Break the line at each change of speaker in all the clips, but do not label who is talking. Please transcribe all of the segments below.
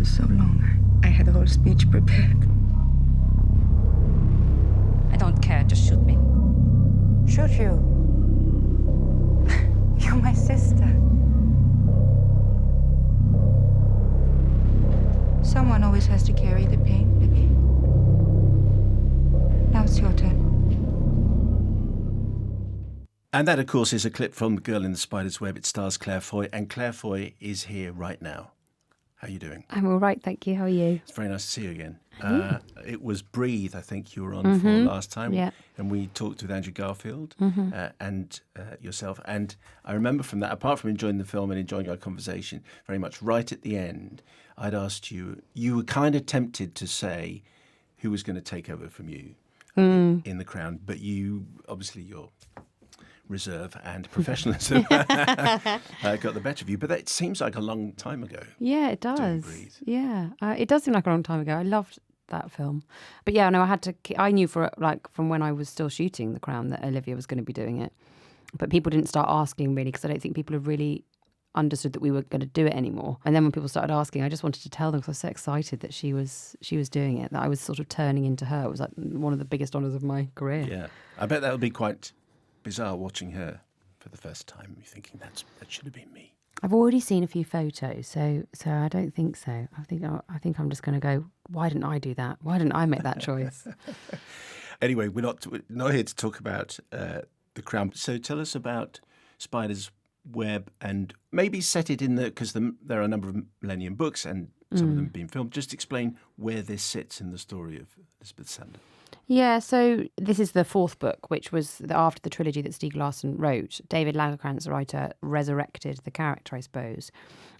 for so long. I had a whole speech prepared.
I don't care, just shoot me.
Shoot you? You're my sister. Someone always has to carry the pain, Libby. Now it's your turn.
And that, of course, is a clip from The Girl in the Spider's Web. It stars Clair Foy, and Clair Foy is here right now. How are you doing?
I'm all right, thank you. How are you?
It's very nice to see you again. It was Breathe, I think you were on for last time.
Yeah.
And we talked with Andrew Garfield and yourself. And I remember from that, apart from enjoying the film and enjoying our conversation very much, right at the end, I'd asked you, you were kind of tempted to say who was going to take over from you in The Crown. But you, obviously, your reserve and professionalism got the better of you. But that seems like a long time ago.
Yeah, it does. Yeah, it does seem like a long time ago. I loved that film. But yeah, no, I knew from when I was still shooting The Crown that Olivia was going to be doing it. But people didn't start asking really, because I don't think people have really understood that we were going to do it anymore. And then when people started asking, I just wanted to tell them, because I was so excited that she was doing it, that I was sort of turning into her. It was like one of the biggest honours of my career.
Yeah, I bet that would be quite bizarre watching her for the first time. You're thinking that should have been me.
I've already seen a few photos, so I don't think so. I think I'm just going to go, why didn't I do that? Why didn't I make that choice?
Anyway, we're not here to talk about The Crown. So tell us about Spider's Web, and maybe set it in because there are a number of Millennium books and some of them being filmed. Just explain where this sits in the story of Lisbeth Salander.
Yeah, so this is the fourth book, which was after the trilogy that Stieg Larsson wrote. David Lagercrantz, the writer, resurrected the character, I suppose.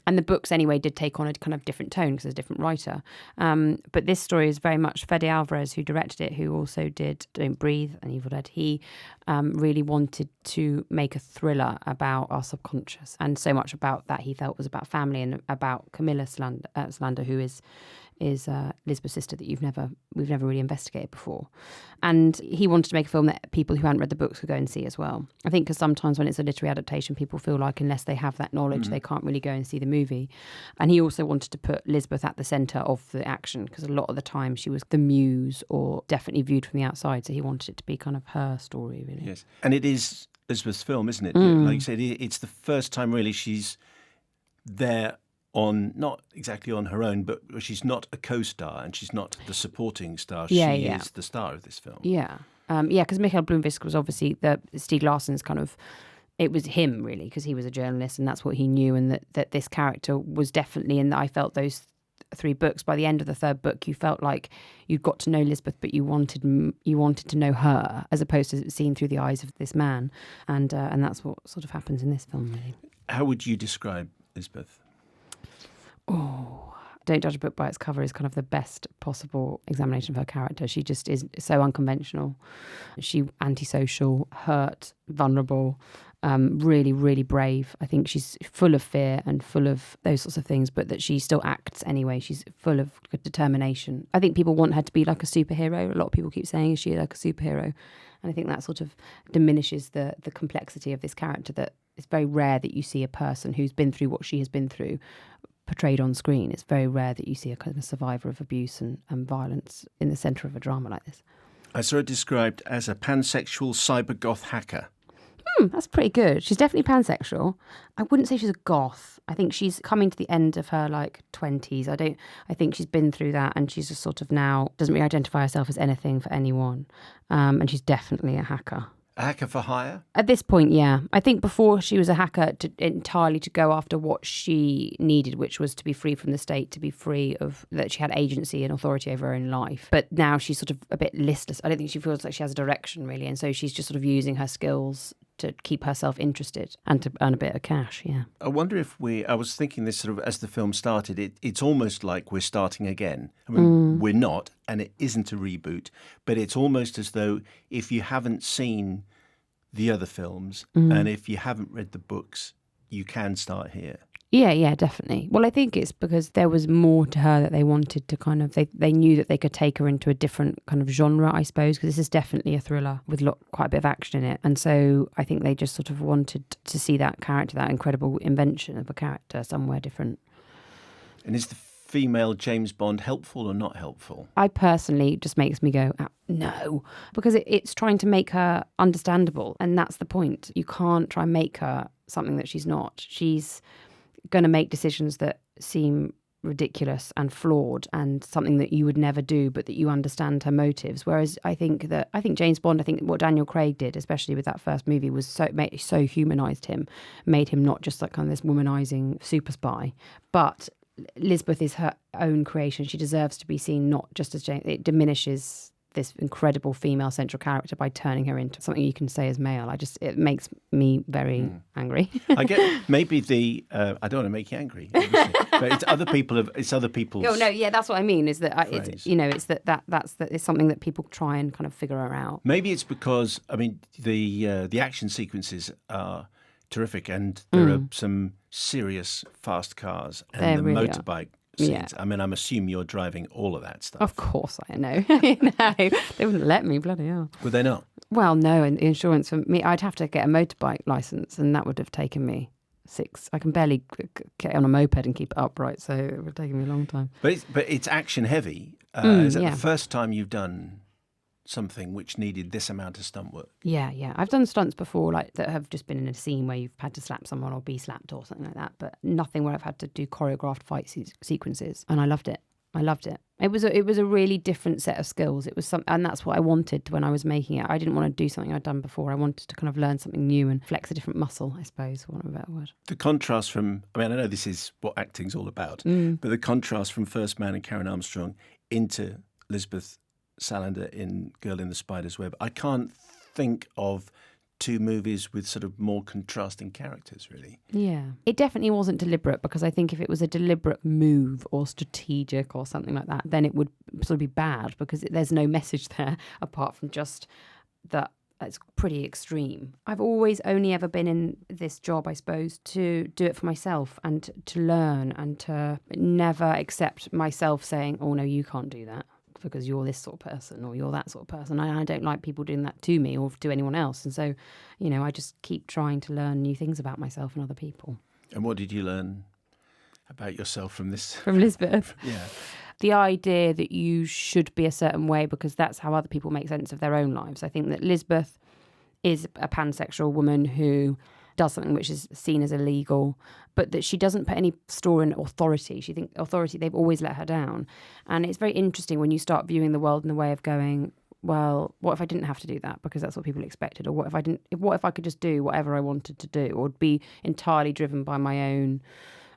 And the books, anyway, did take on a kind of different tone because there's a different writer. But this story is very much Fede Alvarez, who directed it, who also did Don't Breathe and Evil Dead. He really wanted to make a thriller about our subconscious. And so much about that he felt was about family and about Camilla Salander, who is Lisbeth's sister that we've never really investigated before. And he wanted to make a film that people who hadn't read the books could go and see as well. I think because sometimes when it's a literary adaptation, people feel like unless they have that knowledge, they can't really go and see the movie. And he also wanted to put Lisbeth at the centre of the action, because a lot of the time she was the muse or definitely viewed from the outside. So he wanted it to be kind of her story, really.
Yes. And it is Lisbeth's film, isn't it? Like you said, it's the first time really she's there not exactly on her own, but she's not a co-star and she's not the supporting star. She is the star of this film.
Yeah. Because Michael Bloomfisk was obviously Stieg Larsson's kind of, it was him really, because he was a journalist and that's what he knew, and that this character was definitely, and I felt those three books, by the end of the third book, you felt like you'd got to know Lisbeth, but you wanted to know her as opposed to seeing through the eyes of this man, and that's what sort of happens in this film, really.
How would you describe Lisbeth?
Oh, Don't Judge a Book by Its Cover is kind of the best possible examination of her character. She just is so unconventional. She antisocial, hurt, vulnerable, really, really brave. I think she's full of fear and full of those sorts of things, but that she still acts anyway. She's full of determination. I think people want her to be like a superhero. A lot of people keep saying, is she like a superhero? And I think that sort of diminishes the complexity of this character, that it's very rare that you see a person who's been through what she has been through portrayed on screen. It's very rare that you see a kind of survivor of abuse and violence in the centre of a drama like this.
I saw her described as a pansexual cyber-goth hacker.
That's pretty good. She's definitely pansexual. I wouldn't say she's a goth. I think she's coming to the end of her 20s. I think she's been through that, and she's just sort of now doesn't really identify herself as anything for anyone. And she's definitely a hacker.
A hacker for hire?
At this point, yeah. I think before she was a hacker entirely to go after what she needed, which was to be free from the state, to be free of that she had agency and authority over her own life. But now she's sort of a bit listless. I don't think she feels like she has a direction, really. And so she's just sort of using her skills to keep herself interested and to earn a bit of cash, yeah.
I wonder if I was thinking this sort of as the film started, it's almost like we're starting again. I mean, we're not, and it isn't a reboot, but it's almost as though if you haven't seen the other films and if you haven't read the books, you can start here.
Yeah, definitely. Well, I think it's because there was more to her that they wanted to kind of, they knew that they could take her into a different kind of genre, I suppose, because this is definitely a thriller with quite a bit of action in it. And so I think they just sort of wanted to see that character, that incredible invention of a character somewhere different.
And is the female James Bond helpful or not helpful?
I personally just makes me go, no, because it's trying to make her understandable. And that's the point. You can't try and make her something that she's not. She's going to make decisions that seem ridiculous and flawed and something that you would never do, but that you understand her motives. Whereas I think James Bond, I think what Daniel Craig did, especially with that first movie, was so humanized him, made him not just like kind of this womanizing super spy, but Lisbeth is her own creation. She deserves to be seen not just as James. It diminishes this incredible female central character by turning her into something you can say as male. It makes me very angry.
I get maybe I don't want to make you angry, obviously, but it's other people's.
Oh no, yeah, that's what I mean. Is that it's something that people try and kind of figure out.
Maybe it's because the action sequences are terrific, and there are some serious fast cars and
There
the
really
motorbike
are.
scenes.
Yeah.
I'm assuming you're driving all of that stuff.
Of course, I know. No, they wouldn't let me. Bloody hell.
Would they not?
Well, no, and the insurance for me, I'd have to get a motorbike license, and that would have taken me 6. I can barely get on a moped and keep it upright, so it would have taken me a long time.
But it's action heavy. Is that
yeah.
the first time you've done something which needed this amount of stunt work?
Yeah. I've done stunts before, like that have just been in a scene where you've had to slap someone or be slapped or something like that, but nothing where I've had to do choreographed fight sequences, and I loved it. It was a really different set of skills. It was and that's what I wanted when I was making it. I didn't want to do something I'd done before. I wanted to kind of learn something new and flex a different muscle, I suppose, for want of a better word.
The contrast from, I know this is what acting's all about, but the contrast from First Man and Karen Armstrong into Lisbeth Salander in Girl in the Spider's Web. I can't think of 2 movies with sort of more contrasting characters, really.
Yeah. It definitely wasn't deliberate, because I think if it was a deliberate move or strategic or something like that, then it would sort of be bad, because there's no message there apart from just that it's pretty extreme. I've always only ever been in this job, I suppose, to do it for myself and to learn, and to never accept myself saying, oh no, you can't do that because you're this sort of person or you're that sort of person. I don't like people doing that to me or to anyone else. And so, I just keep trying to learn new things about myself and other people.
And what did you learn about yourself from this?
From Lisbeth?
Yeah.
The idea that you should be a certain way because that's how other people make sense of their own lives. I think that Lisbeth is a pansexual woman who does something which is seen as illegal, but that she doesn't put any store in authority. She thinks authority, they've always let her down. And it's very interesting when you start viewing the world in the way of going, well, what if I didn't have to do that because that's what people expected? Or what if I could just do whatever I wanted to do, or be entirely driven by my own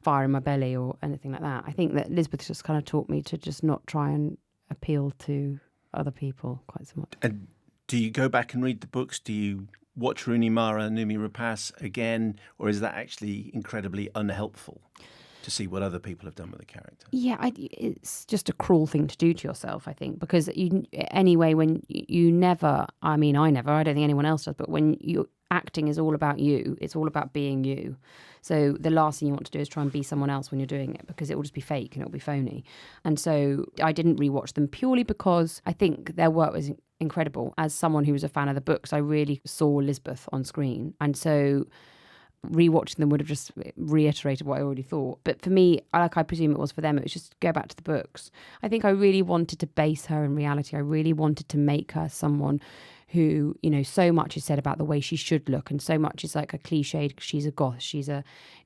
fire in my belly or anything like that? I think that Lisbeth just kind of taught me to just not try and appeal to other people quite so much.
And do you go back and read the books? Do you watch Rooney Mara, Noomi Rapace again, or is that actually incredibly unhelpful to see what other people have done with the character?
Yeah, it's just a cruel thing to do to yourself, I think, because anyway, when you never, I don't think anyone else does, but when acting is all about you, it's all about being you. So the last thing you want to do is try and be someone else when you're doing it, because it will just be fake and it'll be phony. And so I didn't rewatch them purely because I think their work was incredible. As someone who was a fan of the books, I really saw Lisbeth on screen. And so rewatching them would have just reiterated what I already thought. But for me, like I presume it was for them, it was just go back to the books. I think I really wanted to base her in reality. I really wanted to make her someone who, so much is said about the way she should look, and so much is like a cliched. She's a goth, she's a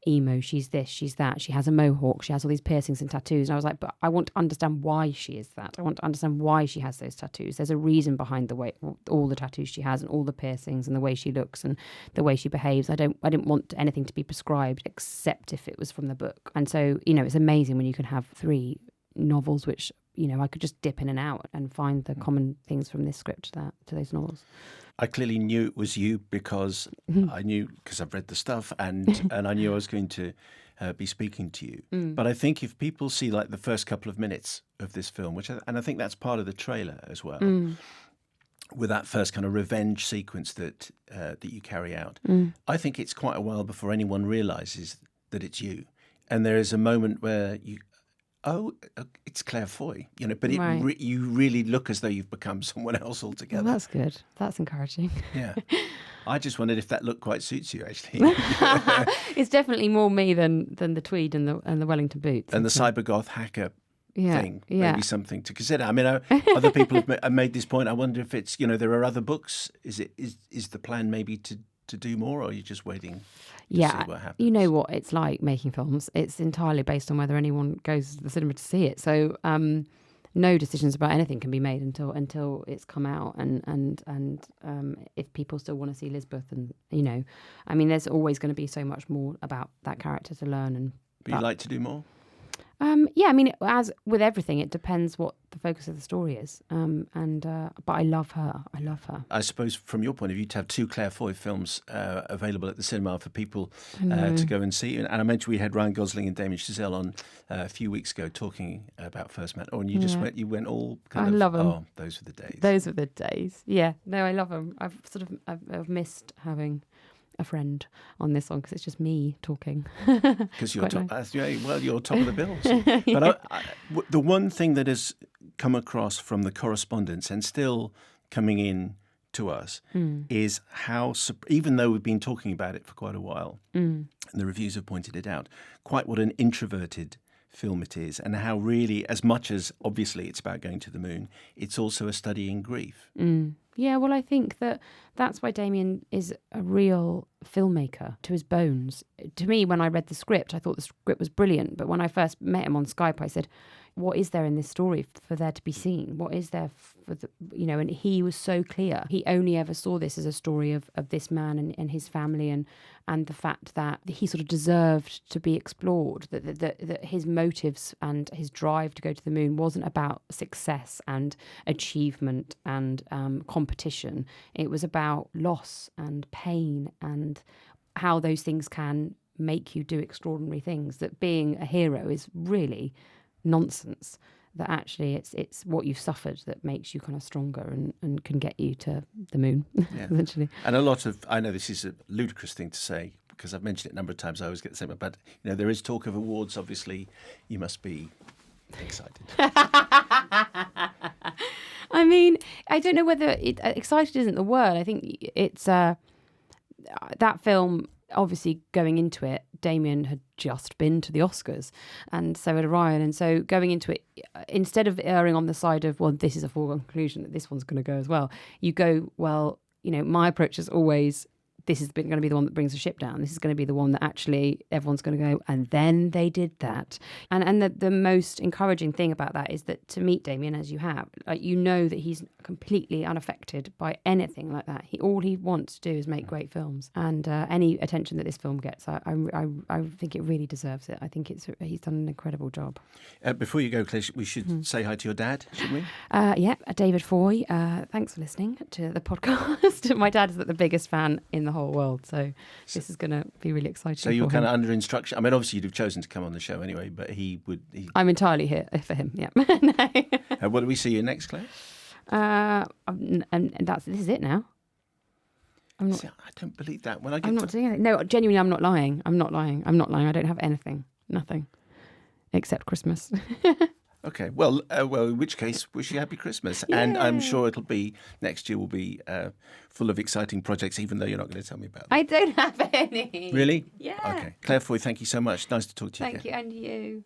emo, she's this, she's that, she has a mohawk, she has all these piercings and tattoos. And I was like, but I want to understand why she is that. I want to understand why she has those tattoos. There's a reason behind the way all the tattoos she has and all the piercings and the way she looks and the way she behaves. I didn't want anything to be prescribed except if it was from the book. And so, it's amazing when you can have 3 novels which I could just dip in and out and find the common things from this script to those novels.
I clearly knew it was you because I knew, because I've read the stuff and I knew I was going to be speaking to you. But I think if people see like the first couple of minutes of this film, and I think that's part of the trailer as well, with that first kind of revenge sequence that you carry out, I think it's quite a while before anyone realises that it's you. And there is a moment where it's Clair Foy, but
Right.
You really look as though you've become someone else altogether.
Well, that's good. That's encouraging.
Yeah. I just wondered if that look quite suits you, actually.
It's definitely more me than the tweed and the Wellington boots.
And the cybergoth hacker thing, maybe something to consider. I mean, other people have made this point. I wonder if it's, there are other books. Is the plan maybe to do more, or are you just waiting to see what happens?
You know what it's like making films. It's entirely based on whether anyone goes to the cinema to see it. So no decisions about anything can be made until it's come out, and if people still want to see Lisbeth, and I mean, there's always going to be so much more about that character to learn.
But you'd like to do more?
Yeah, I mean, as with everything, it depends what the focus of the story is. But I love her.
I suppose from your point of view, to have 2 Clair Foy films available at the cinema for people to go and see. And I mentioned we had Ryan Gosling and Damien Chazelle on a few weeks ago talking about First Man. Oh, and you went all kind of...
I love them.
Oh, those were the days.
Those were the days. Yeah. No, I love them. I've missed having a friend on this one because it's just me talking.
Because you're you're top of the bills. But the one thing that has come across from the correspondence and still coming in to us is how, even though we've been talking about it for quite a while, and the reviews have pointed it out, quite what an introverted film it is, and how really, as much as obviously it's about going to the moon, it's also a study in grief.
Yeah, well, I think that's why Damien is a real filmmaker to his bones. To me, when I read the script, I thought the script was brilliant. But when I first met him on Skype, I said, what is there in this story for there to be seen? What is there for and he was so clear. He only ever saw this as a story of this man and his family and the fact that he sort of deserved to be explored, that his motives and his drive to go to the moon wasn't about success and achievement and competition. It was about loss and pain and how those things can make you do extraordinary things, that being a hero is really nonsense, that actually it's what you've suffered that makes you kind of stronger and can get you to the moon, essentially.
And I know this is a ludicrous thing to say because I've mentioned it a number of times, I always get the same, but there is talk of awards. Obviously you must be excited.
I mean, I don't know whether excited isn't the word. I think it's that film, obviously going into it, Damien had just been to the Oscars and so had Ryan. And so going into it, instead of erring on the side of, well, this is a foregone conclusion that this one's going to go as well, you go, well, my approach is always, this is going to be the one that brings the ship down. This is going to be the one that actually everyone's going to go, and then they did that. And the most encouraging thing about that is that to meet Damien as you have, that he's completely unaffected by anything like that. All he wants to do is make great films. And any attention that this film gets, I think it really deserves it. I think he's done an incredible job.
Before you go, Claire, we should say hi to your dad, shouldn't we?
Yeah, David Foy. Thanks for listening to the podcast. My dad is the biggest fan in the whole world, so this is going to be really exciting.
So you're kind of under instruction. I mean, obviously you'd have chosen to come on the show anyway, but
I'm entirely here for him. Yeah. No.
What do we see you next, Claire?
And this is it now. I
don't believe that.
I'm not doing anything. No, genuinely, I'm not lying. I don't have anything. Nothing, except Christmas.
Okay, well, in which case, wish you happy Christmas. Yeah. And I'm sure next year will be full of exciting projects, even though you're not going to tell me about them.
I don't have any.
Really?
Yeah.
Okay. Clair Foy, thank you so much. Nice to talk to you again.
Thank you, and you.